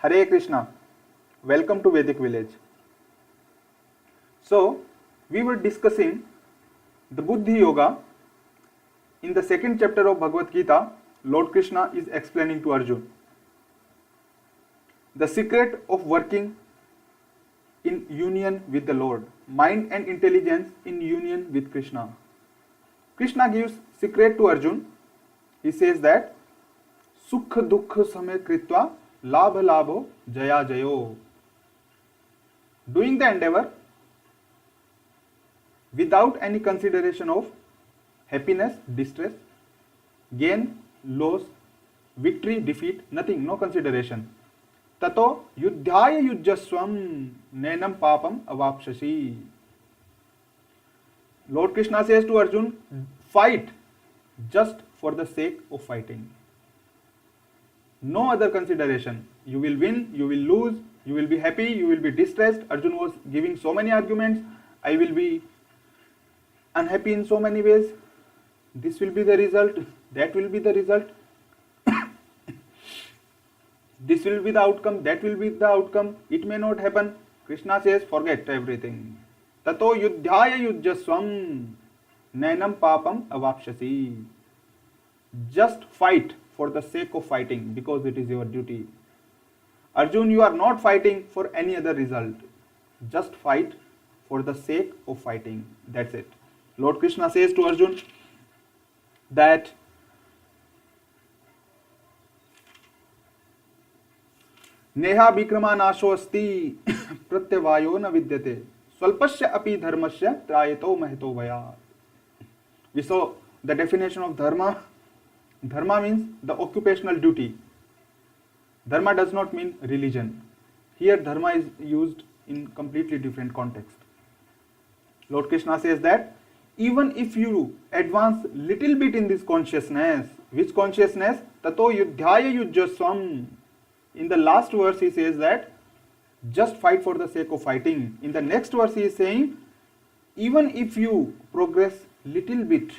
Hare Krishna. Welcome to Vedic Village. So, we were discussing the Buddhi Yoga. In the second chapter of Bhagavad Gita, Lord Krishna is explaining to Arjuna the secret of working in union with the Lord, mind and intelligence in union with Krishna. Krishna gives secret to Arjuna. He says that Sukha Dukha Samay Kritva Labha Labho Jaya Jayo. Doing the endeavor without any consideration of happiness, distress, gain, loss, victory, defeat, nothing, no consideration. Tato yudhyaya yujjaswam nenam papam avapshasi. Lord Krishna says to Arjuna, fight just for the sake of fighting. No other consideration. You will win, you will lose, you will be happy, you will be distressed. Arjuna was giving so many arguments. I will be unhappy in so many ways. This will be the result, that will be the result. This will be the outcome, that will be the outcome. It may not happen. Krishna says, forget everything. Tato yudhyaya yujjaswam nenam papam avapshasi. Just fight for the sake of fighting, because it is your duty. Arjun, you are not fighting for any other result. Just fight for the sake of fighting. That's it. Lord Krishna says to Arjun that Neha Vikrama नाशो अस्ति प्रत्यवायो न विद्यते स्वल्पस्य अपि धर्मस्य त्रायतो महतो भयात्. We saw the definition of dharma. Dharma means the occupational duty. Dharma does not mean religion. Here dharma is used in completely different context. Lord Krishna says that even if you advance little bit in this consciousness, which consciousness? Tato yudhyaya yujjaswam. In the last verse he says that just fight for the sake of fighting. In the next verse he is saying, even if you progress little bit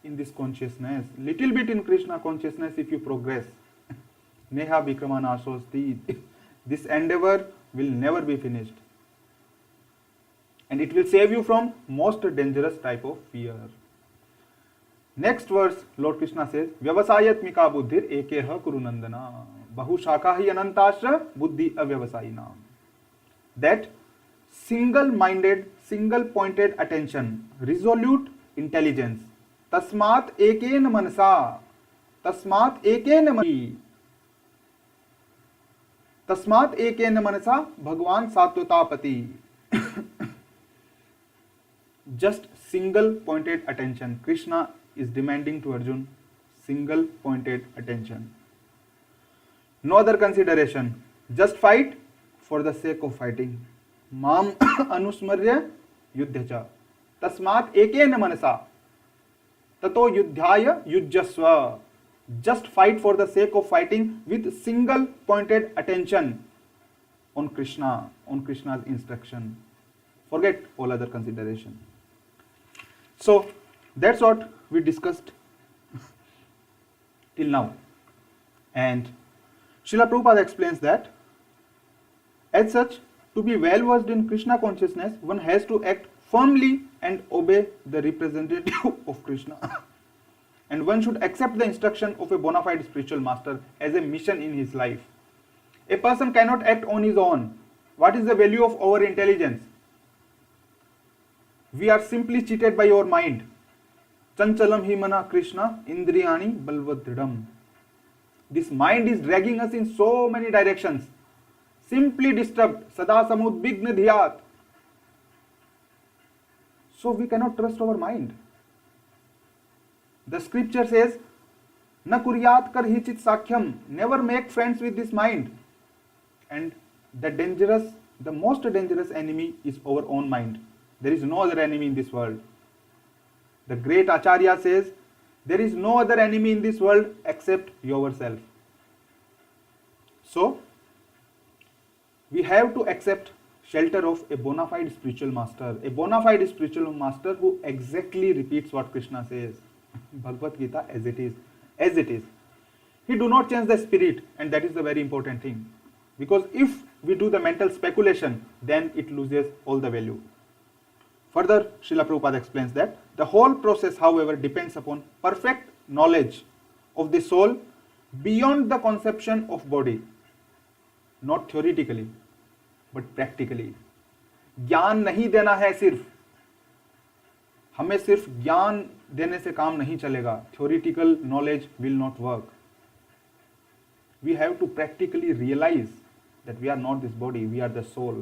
in this consciousness, little bit in Krishna consciousness, if you progress, neha vikrama nasosti, this endeavor will never be finished. And it will save you from most dangerous type of fear. Next verse, Lord Krishna says, Vyavasayatmika buddhir ekeha kurunandana. Bahu shakahi anantasya buddhi avyavasayinam. That single-minded, single-pointed attention, resolute intelligence. Tasmat ekena manasa. Tasmat ekena mani. Tasmat ekena manasa Bhagwan Satvatapati. Just single-pointed attention. Krishna is demanding to Arjuna single-pointed attention. No other consideration. Just fight for the sake of fighting. Mam anusmarya yudhyacha. Tasmat ekena manasa. Tato yudhyaya yujjasva. Just fight for the sake of fighting with single-pointed attention on Krishna, on Krishna's instruction. Forget all other consideration. So, that's what we discussed till now. And Srila Prabhupada explains that, as such, to be well versed in Krishna consciousness, one has to act firmly and obey the representative of Krishna. And one should accept the instruction of a bona fide spiritual master as a mission in his life. A person cannot act on his own. What is the value of our intelligence? We are simply cheated by our mind. Chanchalam himana Krishna indriyani balvadridam. This mind is dragging us in so many directions. Simply disturbed. Sada samudbigna dhyat. So we cannot trust our mind. The scripture says, Na kuryat kar hichit sakhyam. Never make friends with this mind. And the most dangerous enemy is our own mind. There is no other enemy in this world. The great Acharya says, there is no other enemy in this world except yourself. So, we have to accept shelter of a bona fide spiritual master. A bona fide spiritual master who exactly repeats what Krishna says. Bhagavad Gita as it is. As it is. He do not change the spirit, and that is the very important thing. Because if we do the mental speculation, then it loses all the value. Further, Srila Prabhupada explains that the whole process, however, depends upon perfect knowledge of the soul beyond the conception of body, not theoretically, but practically. ज्ञान नहीं देना है सिर्फ, हमें सिर्फ ज्ञान देने से काम नहीं चलेगा. Theoretical knowledge will not work. We have to practically realize that we are not this body, we are the soul.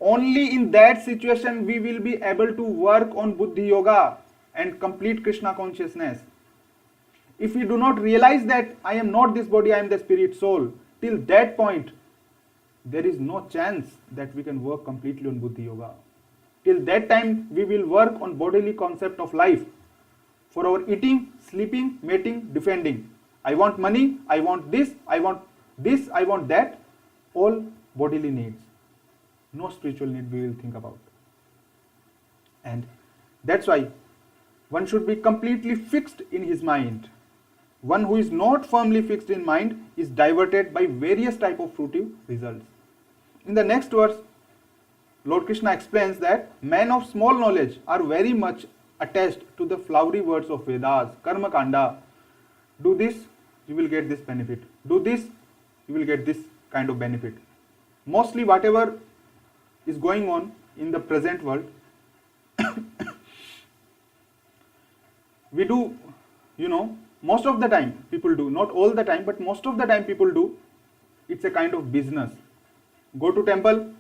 Only in that situation we will be able to work on Buddhi Yoga and complete Krishna consciousness. If we do not realize that I am not this body, I am the spirit soul, till that point, there is no chance that we can work completely on Buddhi Yoga. Till that time, we will work on bodily concept of life. For our eating, sleeping, mating, defending. I want money, I want this, I want this, I want that. All bodily needs. No spiritual need we will think about. And that's why one should be completely fixed in his mind. One who is not firmly fixed in mind is diverted by various type of fruitive results. In the next verse, Lord Krishna explains that men of small knowledge are very much attached to the flowery words of Vedas, Karma Kanda. Do this, you will get this benefit. Do this, you will get this kind of benefit. Mostly whatever is going on in the present world, we do, most of the time people do, not all the time, but most of the time people do. It's a kind of business. Go to temple,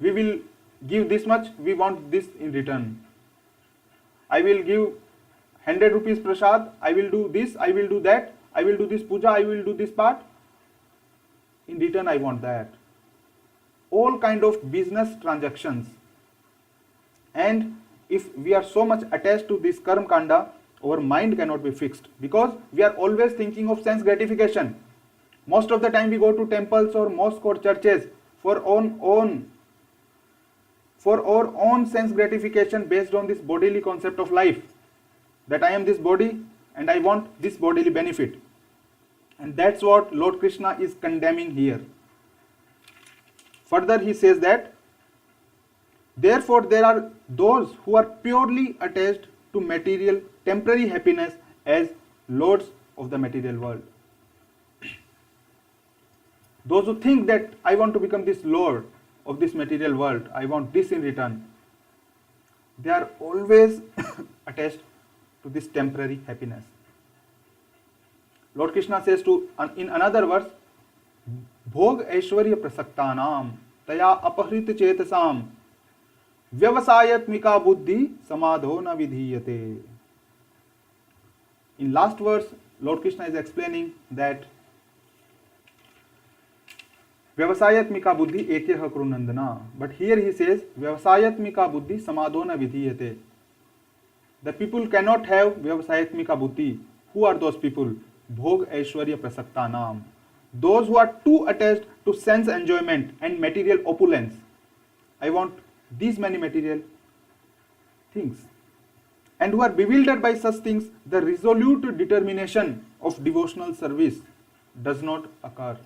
we will give this much, we want this in return. I will give 100 rupees prasad, I will do this, I will do that, I will do this puja, I will do this part. In return I want that. All kind of business transactions. And if we are so much attached to this karma kanda, our mind cannot be fixed because we are always thinking of sense gratification. Most of the time we go to temples or mosques or churches for our own sense gratification based on this bodily concept of life. That I am this body and I want this bodily benefit. And that's what Lord Krishna is condemning here. Further he says that, therefore there are those who are purely attached to material temporary happiness as lords of the material world. Those who think that I want to become this lord of this material world, I want this in return, they are always attached to this temporary happiness. Lord Krishna says in another verse, Bhog Aishwarya Prasaktanam Taya Apahrit Chetasam Vyavasayatmika Buddhi Samadho Na Vidhiyate. In last verse, Lord Krishna is explaining that Vyavasayatmika Buddhi Ekya Krunandana. But here he says, Vyavasayatmika Buddhi Samadhona Vidhiyate. The people cannot have Vyavasayatmika Buddhi. Who are those people? Bhog Aishwarya Prasaktanam. Those who are too attached to sense enjoyment and material opulence. I want these many material things. And who are bewildered by such things, the resolute determination of devotional service does not occur.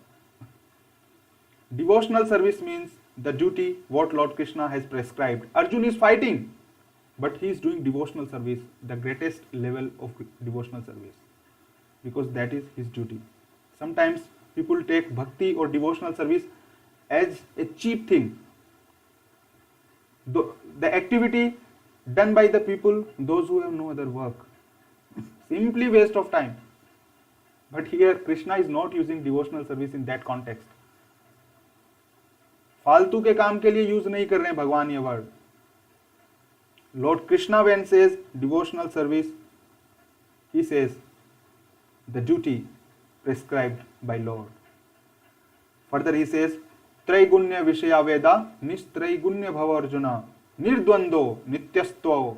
Devotional service means the duty what Lord Krishna has prescribed. Arjuna is fighting, but he is doing devotional service, the greatest level of devotional service, because that is his duty. Sometimes people take bhakti or devotional service as a cheap thing. The activity done by the people, those who have no other work. Simply waste of time. But here Krishna is not using devotional service in that context. फालतू के काम के लिए use नहीं कर रहे हैं भगवान ये word. Lord Krishna when says devotional service, he says the duty prescribed by Lord. Further he says, Traigunya Vishaya Veda Nistraigunya Bhava Arjuna Nirdvando Nityastvo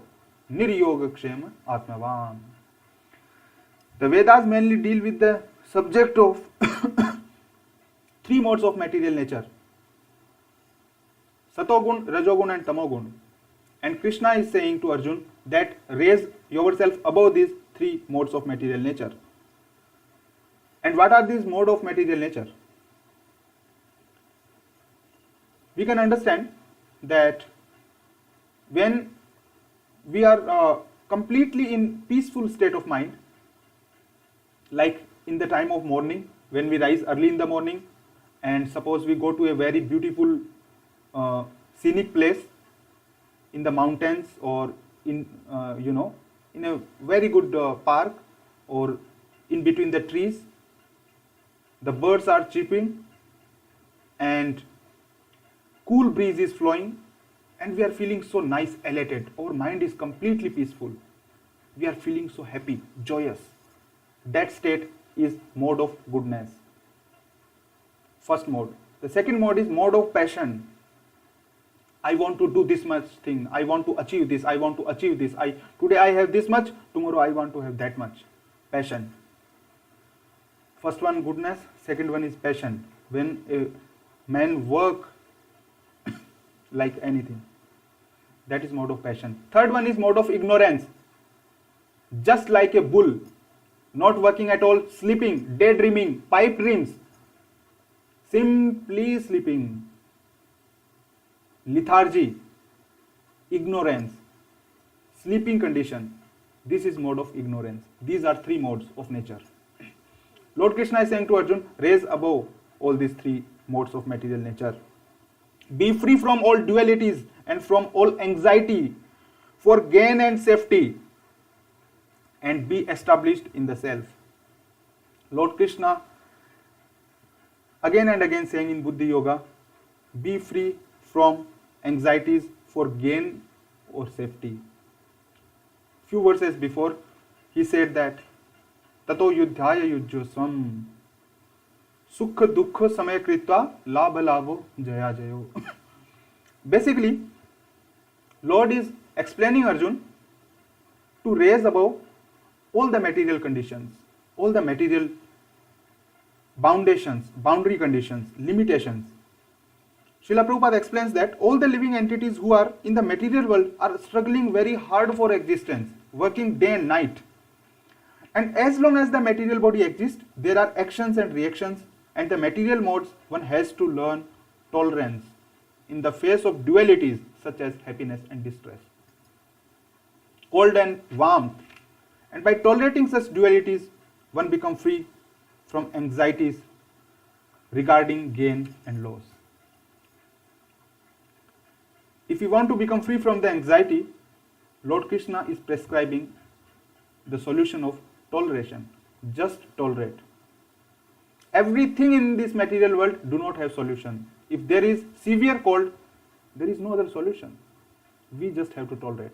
Niryogakshema Atmavan. The Vedas mainly deal with the subject of three modes of material nature: Satogun, Rajogun and Tamogun. And Krishna is saying to Arjuna that raise yourself above these three modes of material nature. And what are these modes of material nature? we can understand that when we are completely in peaceful state of mind, like in the time of morning, when we rise early in the morning, and suppose we go to a very beautiful scenic place in the mountains, or in in a very good park, or in between the trees, the birds are chirping and cool breeze is flowing, and we are feeling so nice, elated. Our mind is completely peaceful. We are feeling so happy, joyous. That state is mode of goodness. First mode. The second mode is mode of passion. I want to do this much thing. I want to achieve this. I want to achieve this. Today I have this much. Tomorrow I want to have that much. Passion. First one goodness. Second one is passion. When a man work like anything, that is mode of passion. Third one is mode of ignorance. Just like a bull, not working at all, sleeping, daydreaming, pipe dreams, simply sleeping, lethargy, ignorance, sleeping condition. This is mode of ignorance. These are three modes of nature. Lord Krishna is saying to Arjun, raise above all these three modes of material nature. Be free from all dualities and from all anxiety for gain and safety, and be established in the self. Lord Krishna again and again saying in Buddhi Yoga, be free from anxieties for gain or safety. Few verses before, he said that Tato yudhyaya yujyo swam sukha dukha samaya kritva labha labho jaya jayo. Basically, Lord is explaining Arjun to raise above all the material conditions, all the material foundations, boundary conditions, limitations. Srila Prabhupada explains that all the living entities who are in the material world are struggling very hard for existence, working day and night. And as long as the material body exists, there are actions and reactions, and the material modes, one has to learn tolerance in the face of dualities such as happiness and distress, cold and warmth. And by tolerating such dualities, one becomes free from anxieties regarding gain and loss. If you want to become free from the anxiety, Lord Krishna is prescribing the solution of toleration. Just tolerate. Everything in this material world do not have solution. If there is severe cold, there is no other solution. We just have to tolerate.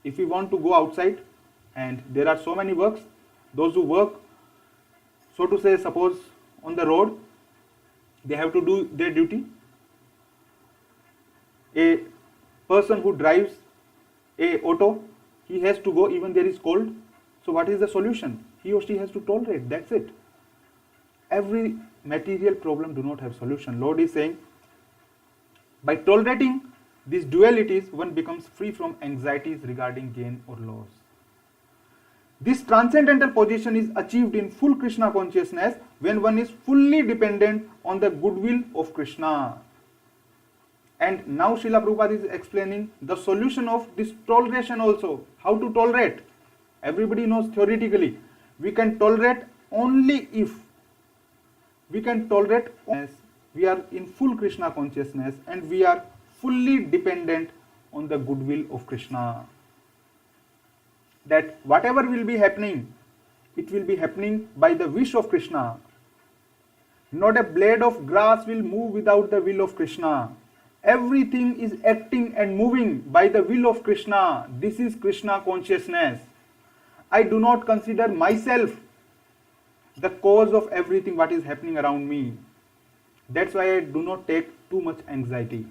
If we want to go outside, and there are so many works, those who work, so to say, suppose on the road, they have to do their duty. A person who drives a auto, he has to go even there is cold. So what is the solution? He or she has to tolerate. That's it. Every material problem do not have solution. Lord is saying, by tolerating these dualities, one becomes free from anxieties regarding gain or loss. This transcendental position is achieved in full Krishna consciousness when one is fully dependent on the goodwill of Krishna. And now Srila Prabhupada is explaining the solution of this toleration also. How to tolerate? Everybody knows theoretically. We can tolerate only if we are in full Krishna consciousness and we are fully dependent on the goodwill of Krishna. That whatever will be happening, it will be happening by the wish of Krishna. Not a blade of grass will move without the will of Krishna. Everything is acting and moving by the will of Krishna. This is Krishna consciousness. I do not consider myself the cause of everything what is happening around me. That's why I do not take too much anxiety.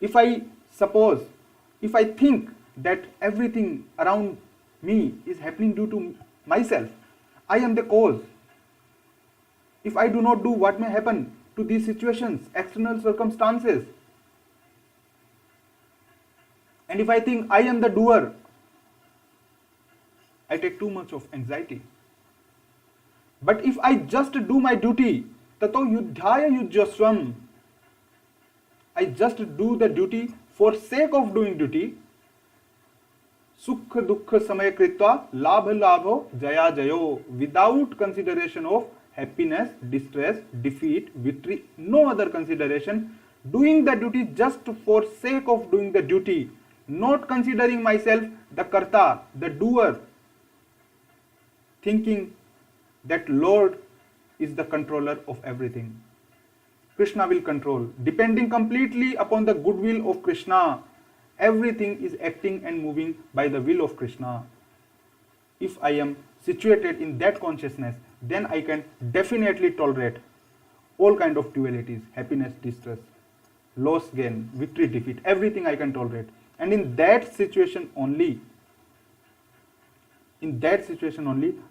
If I think that everything around me is happening due to myself, I am the cause. If I do not do, what may happen to these situations, external circumstances? And if I think I am the doer, I take too much of anxiety. But if I just do my duty, tato yudhyaya yujyasvam, I just do the duty for sake of doing duty. Sukh dukh samay kritva labh labho jaya jayo, without consideration of happiness, distress, defeat, victory, no other consideration. Doing the duty just for sake of doing the duty, not considering myself the karta, the doer, thinking that Lord is the controller of everything. Krishna will control. Depending completely upon the goodwill of Krishna, everything is acting and moving by the will of Krishna. If I am situated in that consciousness, then I can definitely tolerate all kind of dualities, happiness, distress, loss, gain, victory, defeat, everything I can tolerate. And in that situation only,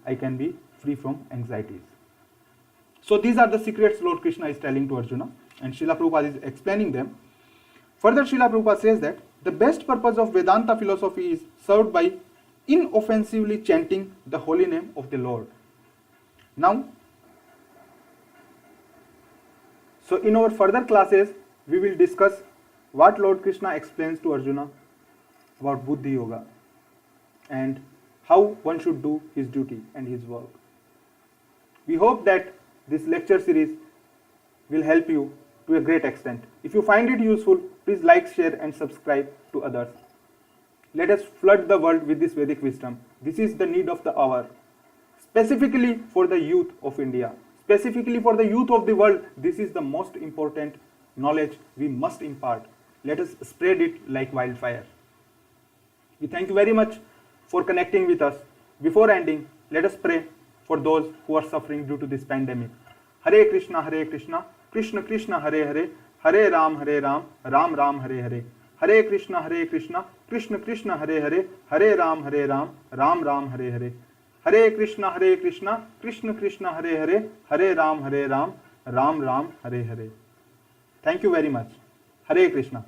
I can be free from anxieties. So these are the secrets Lord Krishna is telling to Arjuna, and Srila Prabhupada is explaining them. Further, Srila Prabhupada says that the best purpose of Vedanta philosophy is served by inoffensively chanting the holy name of the Lord. Now, so in our further classes, we will discuss what Lord Krishna explains to Arjuna about Buddhi Yoga and how one should do his duty and his work. We hope that this lecture series will help you to a great extent. If you find it useful, please like, share and subscribe to others. Let us flood the world with this Vedic wisdom. This is the need of the hour. Specifically for the youth of India, specifically for the youth of the world, this is the most important knowledge we must impart. Let us spread it like wildfire. We thank you very much for connecting with us. Before ending, let us pray for those who are suffering due to this pandemic. Hare Krishna, Krishna Krishna, Hare Hare, Hare Ram, Ram Ram, Hare Hare. Hare Krishna, Krishna Krishna, Hare Hare, Hare Ram, Ram Ram, Hare Hare. Hare Krishna, Krishna Krishna, Hare Hare, Hare Ram, Ram Ram, Hare Hare. Thank you very much. Hare Krishna.